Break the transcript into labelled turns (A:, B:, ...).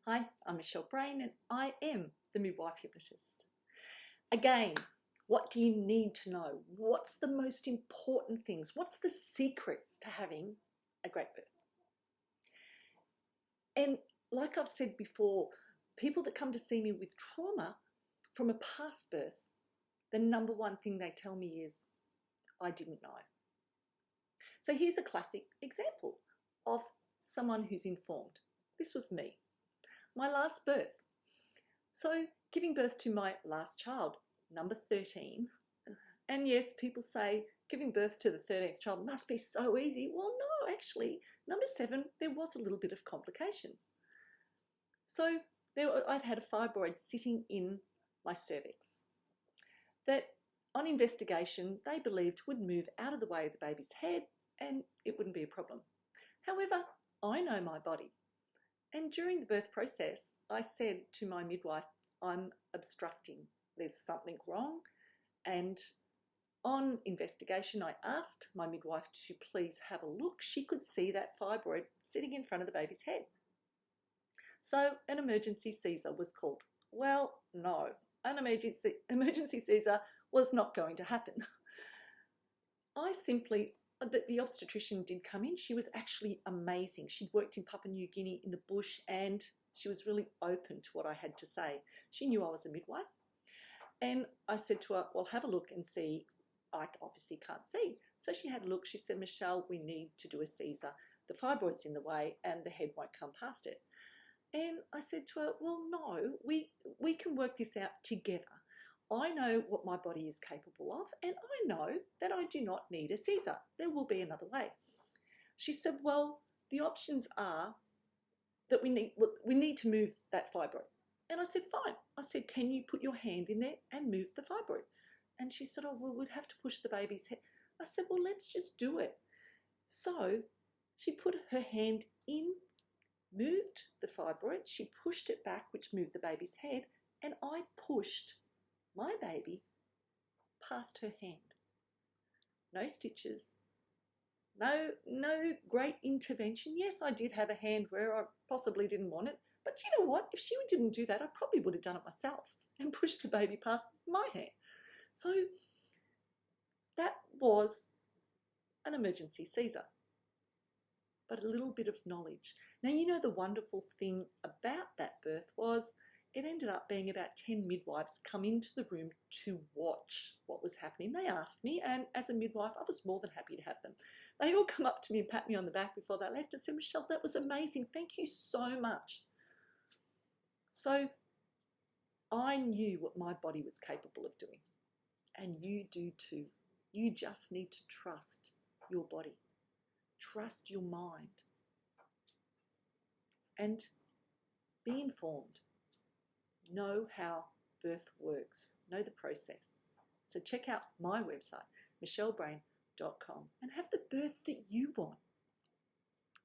A: Hi, I'm Michelle Brain and I am the Midwife Hypnotist. Again, what do you need to know? What's the most important things? What's the secrets to having a great birth? And like I've said before, people that come to see me with trauma from a past birth, the number one thing they tell me is, I didn't know. So here's a classic example of someone who's informed. This was me. My last birth. So giving birth to my last child, number 13. And yes, people say giving birth to the 13th child must be so easy. Well, no, actually, number 7, there was a little bit of complications. So I'd had a fibroid sitting in my cervix that on investigation, they believed would move out of the way of the baby's head and it wouldn't be a problem. However, I know my body. And during the birth process, I said to my midwife, I'm obstructing. There's something wrong. And on investigation, I asked my midwife to please have a look. She could see that fibroid sitting in front of the baby's head. So an emergency Caesar was called. Well, no, an emergency Caesar was not going to happen. The obstetrician did come in. She was actually amazing. She'd worked in Papua New Guinea in the bush and she was really open to what I had to say. She knew I was a midwife. And I said to her, well, have a look and see. I obviously can't see. So she had a look. She said, Michelle, we need to do a Caesar. The fibroid's in the way and the head won't come past it. And I said to her, well, no, we can work this out together. I know what my body is capable of, and I know that I do not need a Caesar. There will be another way. She said, well, the options are that we need to move that fibroid. And I said, fine. I said, can you put your hand in there and move the fibroid? And she said, oh, well, we'd have to push the baby's head. I said, well, let's just do it. So she put her hand in, moved the fibroid. She pushed it back, which moved the baby's head, and I pushed my baby past her hand. No stitches, no great intervention. Yes, I did have a hand where I possibly didn't want it, but you know what? If she didn't do that, I probably would have done it myself and pushed the baby past my hand. So that was an emergency Caesar, but a little bit of knowledge. Now, you know, the wonderful thing about that birth was it ended up being about 10 midwives come into the room to watch what was happening. They asked me, and as a midwife, I was more than happy to have them. They all come up to me and pat me on the back before they left and said, Michelle, that was amazing. Thank you so much. So I knew what my body was capable of doing, and you do too. You just need to trust your body, trust your mind, and be informed. Know how birth works, know the process. So check out my website, michellebrain.com, and have the birth that you want.